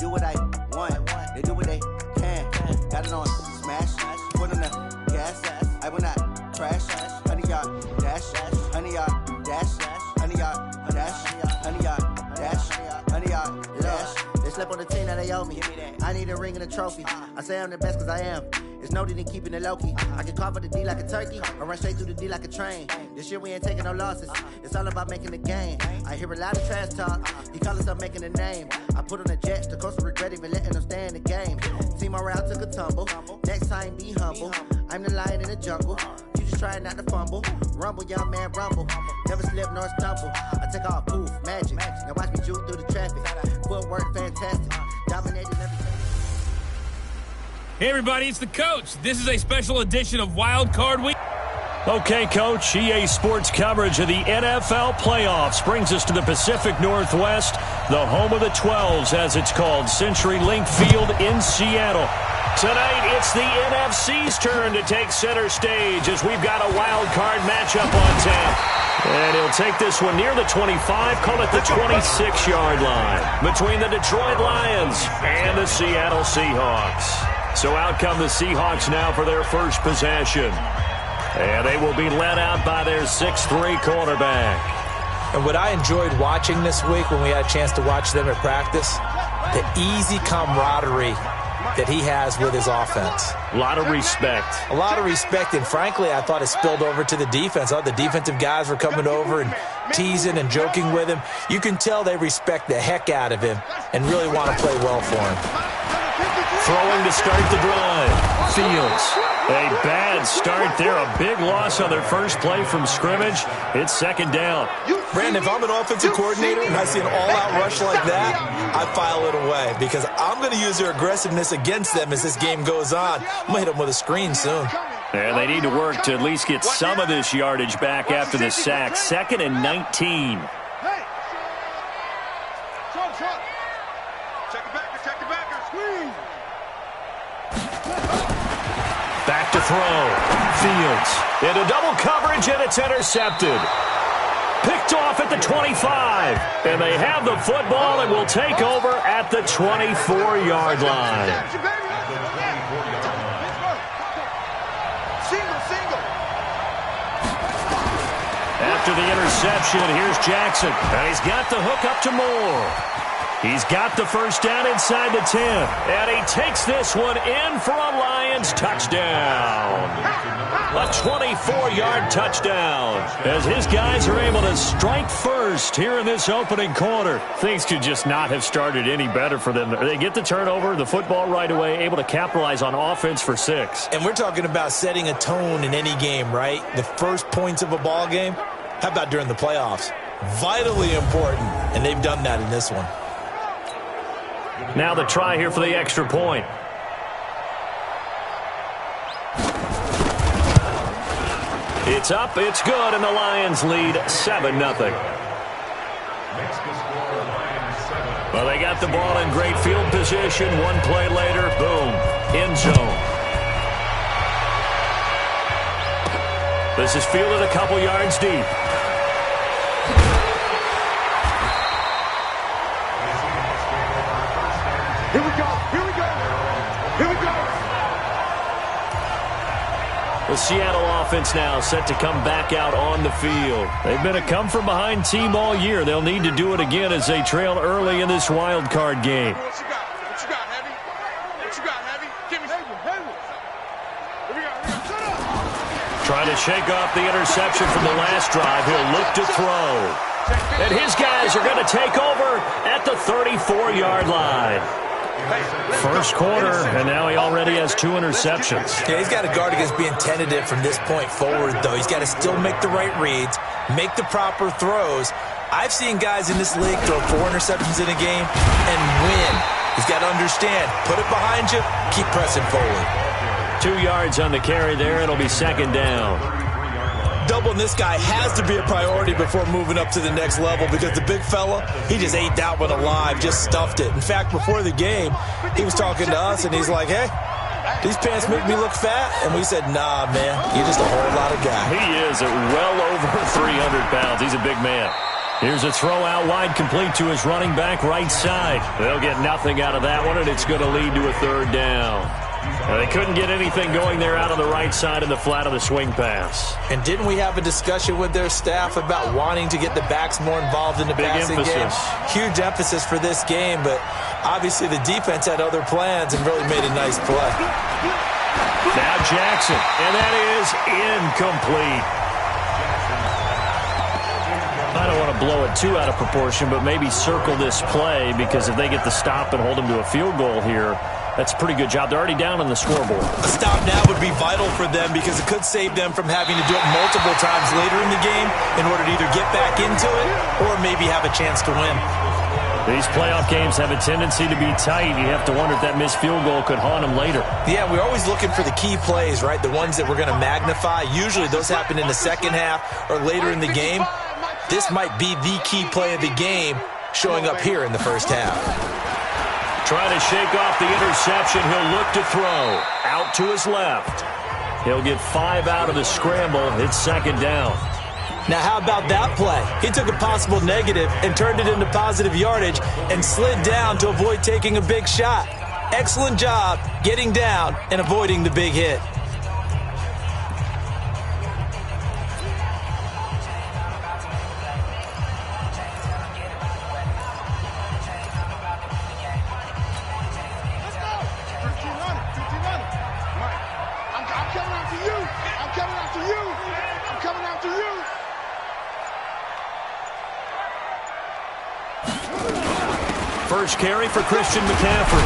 do what I want. They do what they can. Got it on smash. Put on the gas. I will not crash. Honey yard dash. Honey yard dash. Honey yard dash. Honey yard dash. Honey yard dash. They slept on the team that they owe me. I need a ring and a trophy. I say I'm the best cause I am. It's no need in keeping it low-key. I can carve up the D like a turkey or run straight through the D like a train. This year we ain't taking no losses. It's all about making the game. I hear a lot of trash talk. He call us up making a name. I put on the Jets. The coach will regret even letting them stay in the game. Team morale took a tumble. Next time be humble. I'm the lion in the jungle. You just trying not to fumble. Rumble, young man, rumble. Never slip nor stumble. I take off, poof, magic. Now watch me juke through the traffic. Footwork fantastic. Dominated everything. Hey everybody, it's the coach. This is a special edition of Wild Card Week. Okay, Coach, EA Sports coverage of the NFL playoffs brings us to the Pacific Northwest, the home of the 12s, as it's called, CenturyLink Field in Seattle. Tonight, it's the NFC's turn to take center stage as we've got a wild card matchup on tap. And he'll take this one near the 25, call it the 26-yard line, between the Detroit Lions and the Seattle Seahawks. So out come the Seahawks now for their first possession. And they will be led out by their 6'3 quarterback. And what I enjoyed watching this week when we had a chance to watch them at practice, the easy camaraderie that he has with his offense. A lot of respect. A lot of respect, and frankly, I thought it spilled over to the defense. I thought the defensive guys were coming over and teasing and joking with him. You can tell they respect the heck out of him and really want to play well for him. Throwing to start the drive. Fields. A bad start there. A big loss on their first play from scrimmage. It's second down. Brandon, if I'm an offensive coordinator and I see an all-out rush like that, I file it away because I'm going to use their aggressiveness against them as this game goes on. I'm going to hit them with a screen soon. And they need to work to at least get some of this yardage back after the sack. 2nd and 19. Back to throw. Fields into double coverage, and it's intercepted. Picked off at the 25. And they have the football and will take over at the 24-yard line. After the interception, here's Jackson. And he's got the hook up to Moore. He's got the first down inside the 10. And he takes this one in for a Lions touchdown. A 24-yard touchdown. As his guys are able to strike first here in this opening quarter. Things could just not have started any better for them. They get the turnover, the football right away, able to capitalize on offense for 6. And we're talking about setting a tone in any game, right? The first points of a ball game. How about during the playoffs? Vitally important. And they've done that in this one. Now the try here for the extra point. It's up, it's good, and the Lions lead 7-0. Well, they got the ball in great field position. One play later, boom, end zone. This is fielded a couple yards deep. Here we go, here we go, here we go. The Seattle offense now set to come back out on the field. They've been a come-from-behind team all year. They'll need to do it again as they trail early in this wild card game. What you got? What you got, Heavy? What you got, Heavy? Give me Hayward. Here we go. Trying to shake off the interception from the last drive. He'll look to throw. And his guys are going to take over at the 34-yard line. First quarter, and now he already has 2 interceptions. Yeah, he's got to guard against being tentative from this point forward, though. He's got to still make the right reads, make the proper throws. I've seen guys in this league throw 4 interceptions in a game and win. He's got to understand, put it behind you, keep pressing forward. 2 yards on the carry there. It'll be second down. Doubling this guy has to be a priority before moving up to the next level because the big fella, he just ate that one alive, just stuffed it. In fact, before the game, he was talking to us, and he's like, hey, these pants make me look fat. And we said, nah, man, you're just a whole lot of guy. He is at well over 300 pounds. He's a big man. Here's a throw out wide, complete to his running back right side. They'll get nothing out of that one, and it's going to lead to a third down. They couldn't get anything going there out on the right side in the flat of the swing pass. And didn't we have a discussion with their staff about wanting to get the backs more involved in the passing game? Huge emphasis for this game, but obviously the defense had other plans and really made a nice play. Now Jackson, and that is incomplete. I don't want to blow it too out of proportion, but maybe circle this play, because if they get the stop and hold them to a field goal here, that's a pretty good job. They're already down on the scoreboard. A stop now would be vital for them, because it could save them from having to do it multiple times later in the game in order to either get back into it or maybe have a chance to win. These playoff games have a tendency to be tight. You have to wonder if that missed field goal could haunt them later. Yeah, we're always looking for the key plays, right? The ones that we're going to magnify. Usually those happen in the second half or later in the game. This might be the key play of the game showing up here in the first half. Trying to shake off the interception. He'll look to throw. Out to his left. He'll get 5 out of the scramble. It's second down. Now, how about that play? He took a possible negative and turned it into positive yardage and slid down to avoid taking a big shot. Excellent job getting down and avoiding the big hit. First carry for Christian McCaffrey.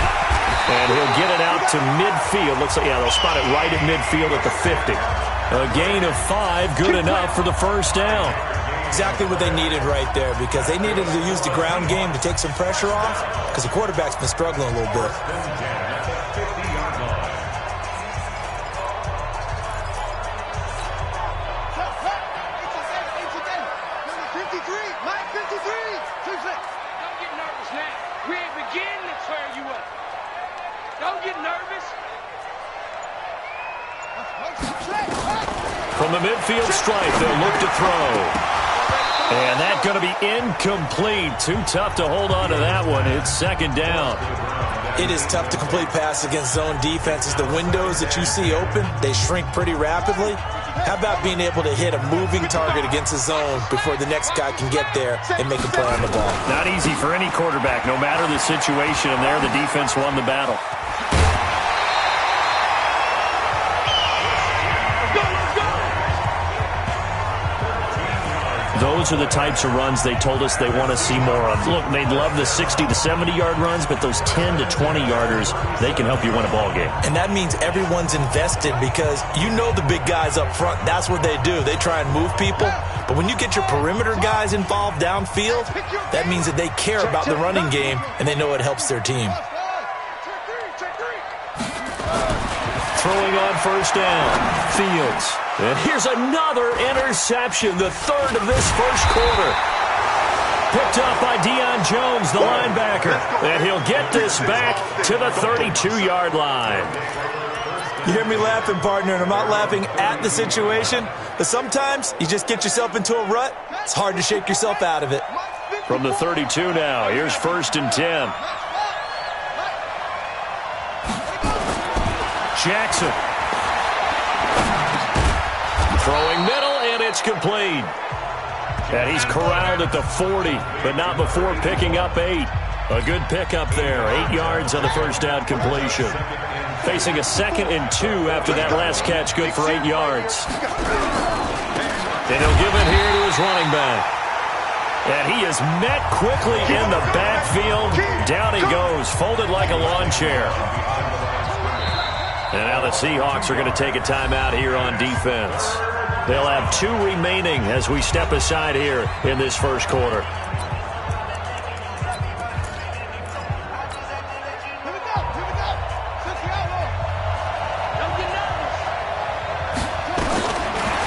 And he'll get it out to midfield. Looks like, yeah, they'll spot it right at midfield at the 50. A gain of 5, good enough for the first down. Exactly what they needed right there, because they needed to use the ground game to take some pressure off, because the quarterback's been struggling a little bit. From the midfield stripe, they'll look to throw. And that's going to be incomplete. Too tough to hold on to that one. It's second down. It is tough to complete pass against zone defenses. The windows that you see open, they shrink pretty rapidly. How about being able to hit a moving target against a zone before the next guy can get there and make a play on the ball? Not easy for any quarterback, no matter the situation. And there, the defense won the battle. Those are the types of runs they told us they want to see more of. Look, they'd love the 60 to 70-yard runs, but those 10 to 20-yarders, they can help you win a ball game. And that means everyone's invested, because you know the big guys up front, that's what they do. They try and move people. But when you get your perimeter guys involved downfield, that means that they care about the running game, and they know it helps their team. Throwing on first down, Fields. And here's another interception, the third of this first quarter. Picked up by Deion Jones, the linebacker. And he'll get this back to the 32-yard line. You hear me laughing, partner, and I'm not laughing at the situation, but sometimes you just get yourself into a rut. It's hard to shake yourself out of it. From the 32 now, here's first and 10. Jackson. Throwing middle, and it's complete. And he's corralled at the 40, but not before picking up 8. A good pickup there, 8 yards on the first down completion. Facing a 2nd and 2 after that last catch, good for 8 yards. And he'll give it here to his running back. And he is met quickly in the backfield. Down he goes, folded like a lawn chair. And now the Seahawks are going to take a timeout here on defense. They'll have 2 remaining as we step aside here in this first quarter.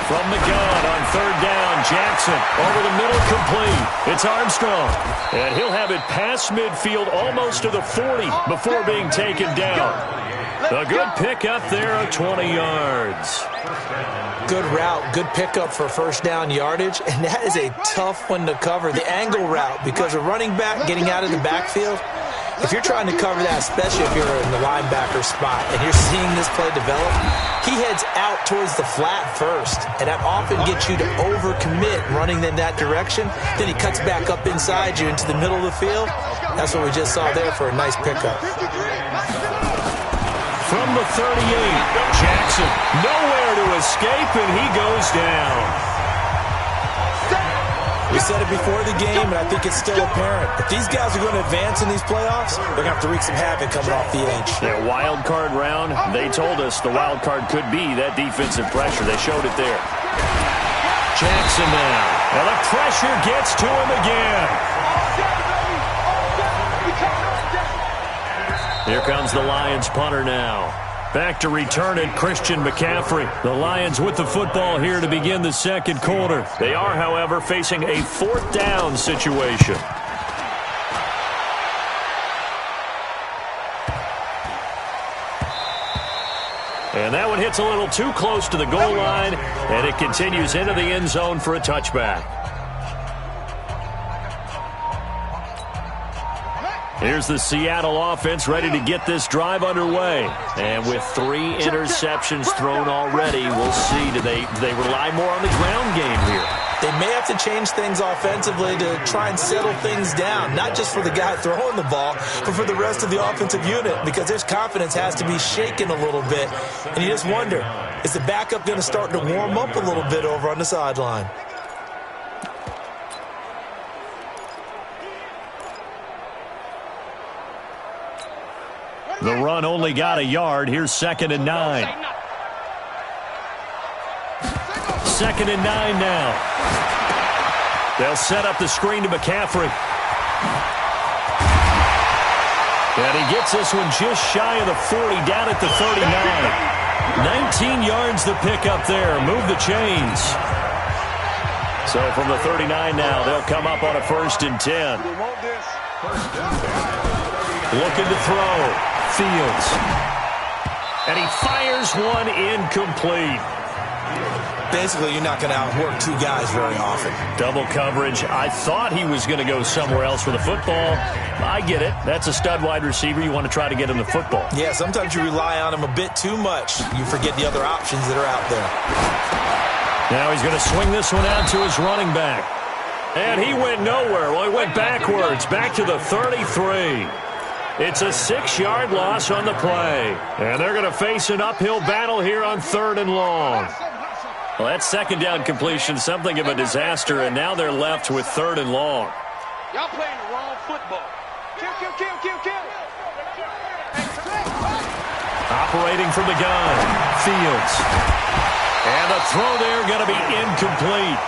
From the gun on third down, Jackson over the middle, complete. It's Armstrong. And he'll have it past midfield almost to the 40 before being taken down. A good pickup there of 20 yards. Good route, good pickup for first down yardage, and that is a tough one to cover, the angle route, because a running back getting out of the backfield, if you're trying to cover that, especially if you're in the linebacker spot and you're seeing this play develop, he heads out towards the flat first, and that often gets you to overcommit running in that direction. Then he cuts back up inside you into the middle of the field. That's what we just saw there for a nice pickup. From the 38, Jackson nowhere to escape, and he goes down. We said it before the game, and I think it's still apparent. If these guys are going to advance in these playoffs, they're going to have to wreak some havoc coming off the edge. Their wild card round, they told us the wild card could be that defensive pressure. They showed it there. Jackson now. And the pressure gets to him again. Here comes the Lions punter now. Back to return it, Christian McCaffrey. The Lions with the football here to begin the second quarter. They are, however, facing a fourth down situation. And that one hits a little too close to the goal line, and it continues into the end zone for a touchback. Here's the Seattle offense ready to get this drive underway. And with 3 interceptions thrown already, we'll see. Do they rely more on the ground game here? They may have to change things offensively to try and settle things down, not just for the guy throwing the ball, but for the rest of the offensive unit, because their confidence has to be shaken a little bit. And you just wonder, is the backup going to start to warm up a little bit over on the sideline? The run only got a yard. Here's 2nd and 9. 2nd and 9 now. They'll set up the screen to McCaffrey. And he gets this one just shy of the 40, down at the 39. 19 yards to pick up there. Move the chains. So from the 39 now, they'll come up on a 1st and 10. Looking to throw. Fields. And he fires one incomplete. Basically, you're not going to outwork 2 guys very often. Double coverage. I thought he was going to go somewhere else with the football. I get it. That's a stud wide receiver. You want to try to get him the football. Yeah, sometimes you rely on him a bit too much. You forget the other options that are out there. Now he's going to swing this one out to his running back. And he went nowhere. Well, he went backwards, back to the 33. It's a 6-yard loss on the play. And they're going to face an uphill battle here on 3rd and long. Well, that 2nd down completion, something of a disaster, and now they're left with 3rd and long. Y'all playing the wrong football. Kill. Operating from the gun, Fields. And the throw there going to be incomplete.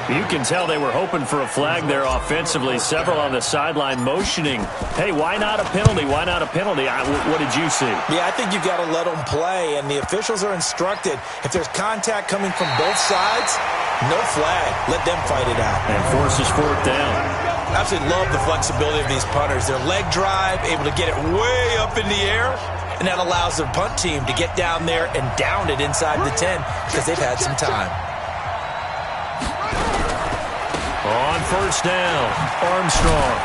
You can tell they were hoping for a flag there offensively. Several on the sideline motioning, hey, why not a penalty? Why not a penalty? What did you see? Yeah, I think you've got to let them play, and the officials are instructed. If there's contact coming from both sides, no flag. Let them fight it out. And forces 4th down. I absolutely love the flexibility of these punters. Their leg drive, able to get it way up in the air, and that allows their punt team to get down there and down it inside the 10 because they've had some time. On 1st down, Armstrong.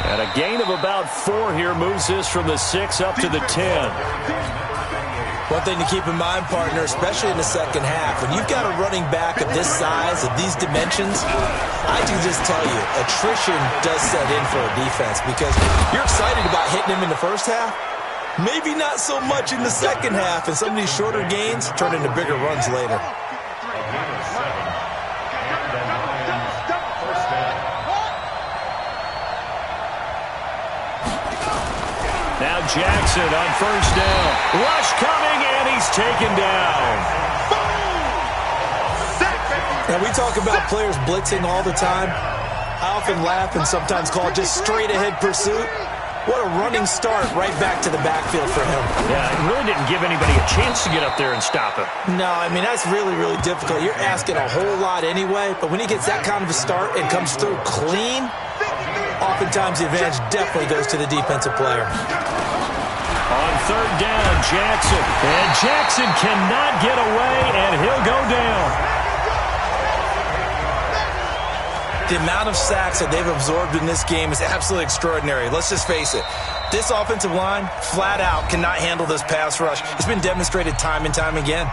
And a gain of about 4 here moves this from the 6 up to the 10. One thing to keep in mind, partner, especially in the second half, when you've got a running back of this size, of these dimensions, I can just tell you, attrition does set in for a defense because you're excited about hitting him in the first half, maybe not so much in the second half, and some of these shorter gains turn into bigger runs later. Now Jackson on 1st down. Rush coming, and he's taken down. Now, we talk about players blitzing all the time. I often laugh and sometimes call it just straight-ahead pursuit. What a running start right back to the backfield for him. Yeah, it really didn't give anybody a chance to get up there and stop him. No, I mean, that's really, really difficult. You're asking a whole lot anyway, but when he gets that kind of a start and comes through clean, oftentimes the advantage definitely goes to the defensive player. On third down, Jackson. And Jackson cannot get away, and he'll go down. The amount of sacks that they've absorbed in this game is absolutely extraordinary. Let's just face it. This offensive line, flat out, cannot handle this pass rush. It's been demonstrated time and time again.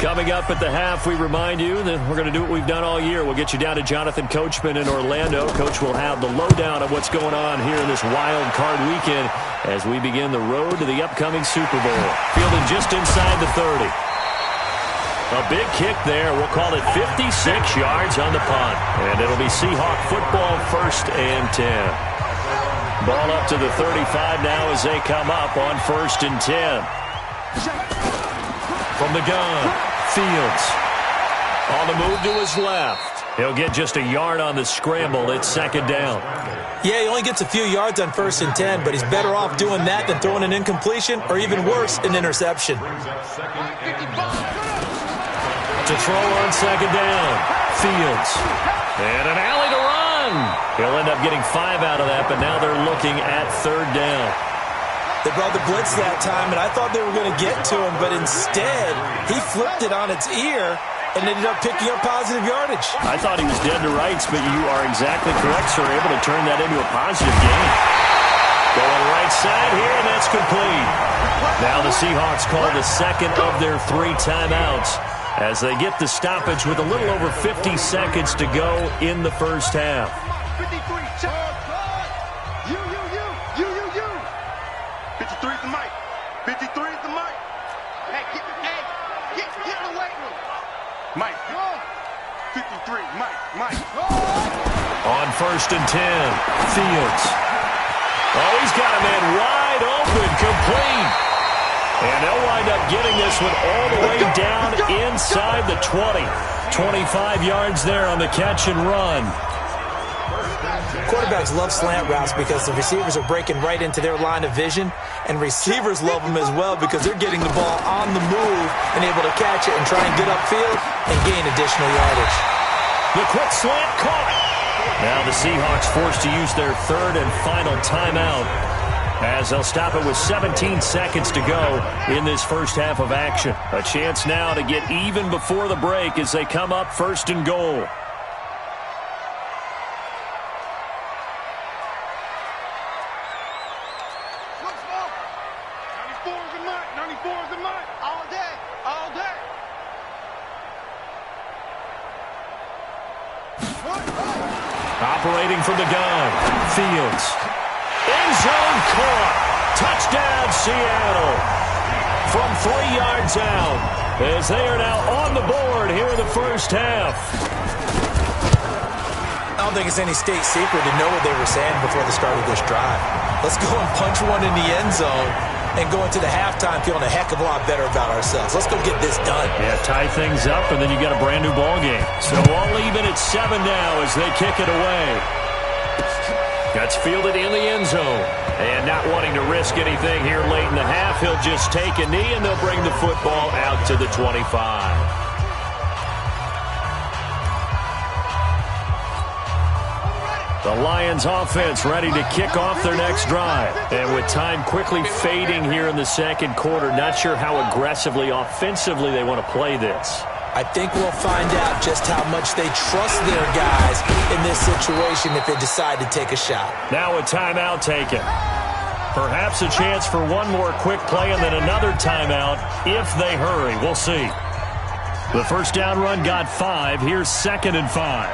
Coming up at the half, we remind you that we're going to do what we've done all year. We'll get you down to Jonathan Coachman in Orlando. Coach will have the lowdown of what's going on here in this wild card weekend as we begin the road to the upcoming Super Bowl. Fielding just inside the 30. A big kick there. We'll call it 56 yards on the punt. And it'll be Seahawk football, 1st and 10. Ball up to the 35 now as they come up on 1st and 10. From the gun, Fields. On the move to his left. He'll get just a yard on the scramble. It's 2nd down. Yeah, he only gets a few yards on 1st and 10, but he's better off doing that than throwing an incompletion or even worse, an interception. To throw on 2nd down, Fields. And an alley to run. He'll end up getting 5 out of that, but now they're looking at 3rd down. They brought the blitz that time, and I thought they were going to get to him, but instead, he flipped it on its ear and ended up picking up positive yardage. I thought he was dead to rights, but you are exactly correct, sir. Able to turn that into a positive gain. Going right side here, and that's complete. Now the Seahawks call the 2nd of their 3 timeouts as they get the stoppage with a little over 50 seconds to go in the first half. 53, check. You. 53 is the mic. 53 is the mic. Hey, get in the weight room. Mike. 53, Mike. On 1st and 10, Fields. Oh, he's got a man wide open, complete. And they'll wind up getting this one all the way down inside the 20. 25 yards there on the catch and run. Quarterbacks love slant routes because the receivers are breaking right into their line of vision, and receivers love them as well because they're getting the ball on the move and able to catch it and try and get upfield and gain additional yardage. The quick slant caught. Now the Seahawks forced to use their 3rd and final timeout as they'll stop it with 17 seconds to go in this first half of action. A chance now to get even before the break as they come up 1st and goal. Operating from the gun, Fields. End zone caught. Touchdown, Seattle. From 3 yards out as they are now on the board here in the first half. I don't think it's any state secret to know what they were saying before the start of this drive. Let's go and punch one in the end zone and go into the halftime feeling a heck of a lot better about ourselves. Let's go get this done. Yeah, tie things up, and then you got a brand-new ball game. So all even at 7 now as they kick it away. That's fielded in the end zone. And not wanting to risk anything here late in the half, he'll just take a knee, and they'll bring the football out to the 25. The Lions offense ready to kick off their next drive. And with time quickly fading here in the second quarter, not sure how aggressively, offensively they want to play this. I think we'll find out just how much they trust their guys in this situation if they decide to take a shot. Now a timeout taken. Perhaps a chance for one more quick play and then another timeout if they hurry. We'll see. The first down run got 5. Here's 2nd and 5.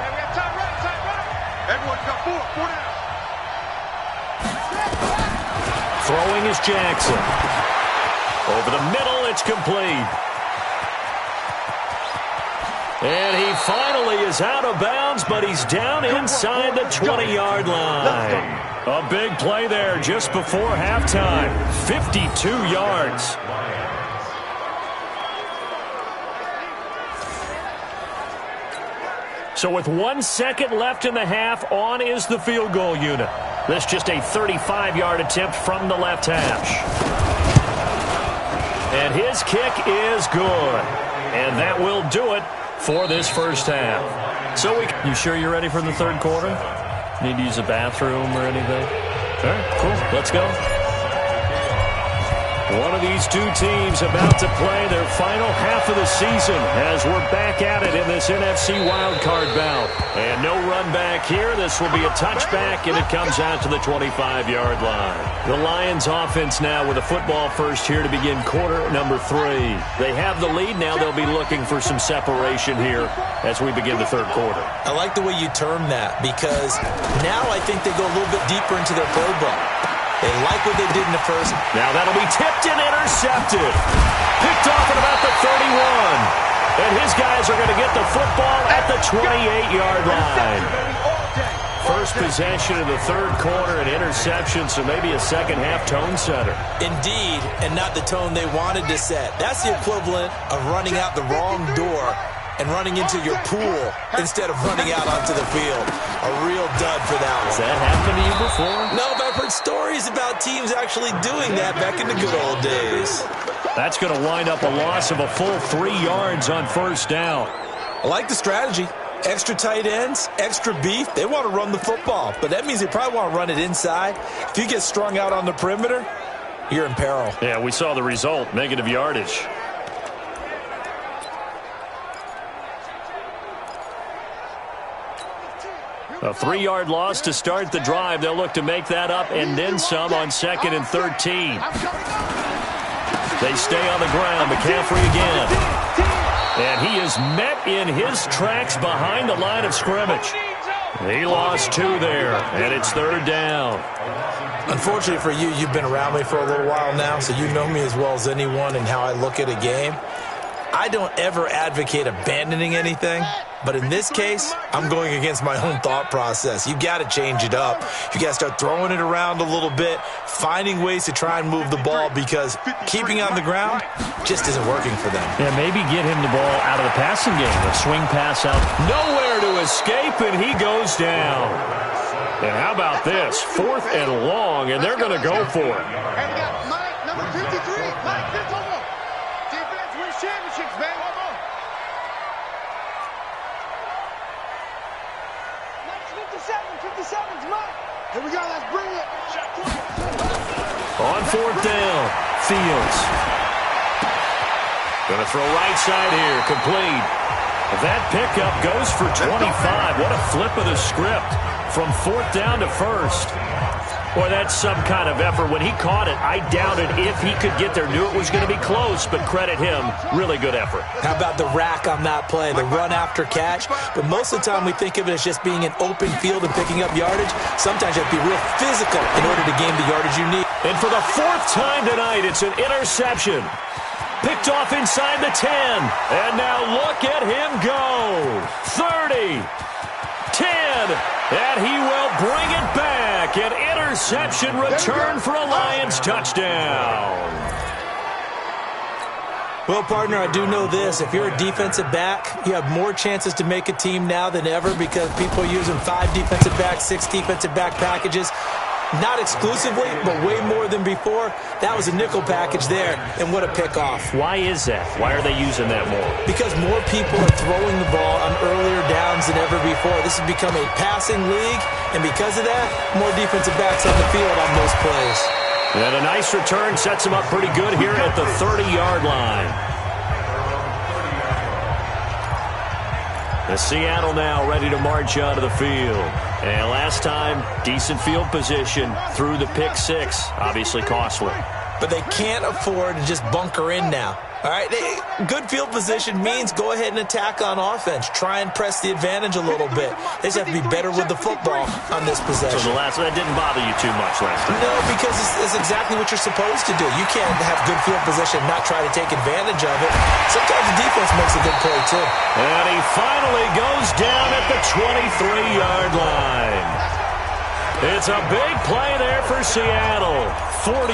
Everyone got 4 down. Throwing is Jackson. Over the middle, it's complete. And he finally is out of bounds, but he's down inside the 20-yard line. A big play there just before halftime. 52 yards. So with 1 second left in the half, on is the field goal unit. This just a 35-yard attempt from the left hash. And his kick is good. And that will do it for this first half. So you sure you're ready for the third quarter? Need to use a bathroom or anything? All right, cool. Let's go. One of these two teams about to play their final half of the season as we're back at it in this NFC wildcard bout. And no run back here. This will be a touchback, and it comes out to the 25-yard line. The Lions offense now with a football first here to begin quarter number 3. They have the lead. Now they'll be looking for some separation here as we begin the third quarter. I like the way you term that because now I think they go a little bit deeper into their playbook. They like what they did in the first. Now that'll be tipped and intercepted. Picked off at about the 31. And his guys are going to get the football at the 28-yard line. First possession of the third quarter, an interception, so maybe a second-half tone setter. Indeed, and not the tone they wanted to set. That's the equivalent of running out the wrong door and running into your pool instead of running out onto the field. A real dud for that one. Has that happened to you before? No, but I've heard stories about teams actually doing that back in the good old days. That's going to wind up a loss of a full 3 yards on first down. I like the strategy. Extra tight ends, extra beef. They want to run the football, but that means they probably want to run it inside. If you get strung out on the perimeter, you're in peril. Yeah, we saw the result, negative yardage. A 3-yard loss to start the drive. They'll look to make that up and then some on 2nd and 13. They stay on the ground. McCaffrey again. And he is met in his tracks behind the line of scrimmage. He lost 2 there, and it's 3rd down. Unfortunately for you, you've been around me for a little while now, so you know me as well as anyone and how I look at a game. I don't ever advocate abandoning anything, but in this case, I'm going against my own thought process. You got to change it up. You got to start throwing it around a little bit, finding ways to try and move the ball because keeping on the ground just isn't working for them. Yeah, maybe get him the ball out of the passing game. A swing pass out. Nowhere to escape, and he goes down. And how about this? 4th and long, and they're going to go for it. And we got Mike, number 53. Mike, get over. Defense wins championships, man. Come on. Mike, 57's Mike. Here we go, let's bring it. On 4th down, Fields. Going to throw right side here, complete. That pickup goes for 25. What a flip of the script from 4th down to 1st. Boy, that's some kind of effort. When he caught it, I doubted if he could get there. Knew it was going to be close, but credit him. Really good effort. How about the rack on that play, the run after catch? But most of the time we think of it as just being an open field and picking up yardage. Sometimes you have to be real physical in order to gain the yardage you need. And for the 4th time tonight, it's an interception. Picked off inside the 10. And now look at him go. 30. 10. And he will bring it back. An interception return for a Lions touchdown. Well, partner, I do know this. If you're a defensive back, you have more chances to make a team now than ever because people are using 5 defensive backs, 6 defensive back packages. Not exclusively, but way more than before. That was a nickel package there, and what a pickoff. Why is that? Why are they using that more? Because more people are throwing the ball on earlier downs than ever before. This has become a passing league, and because of that, more defensive backs on the field on those plays. And a nice return sets him up pretty good here at the 30-yard line. The Seattle now ready to march onto the field. And last time, decent field position through the pick 6. Obviously costly. But they can't afford to just bunker in now. All right, good field position means go ahead and attack on offense. Try and press the advantage a little bit. They just have to be better with the football on this possession. So that didn't bother you too much last time? No, because it's exactly what you're supposed to do. You can't have good field position and not try to take advantage of it. Sometimes the defense makes a good play, too. And he finally goes down at the 23-yard line. It's a big play there for Seattle. 40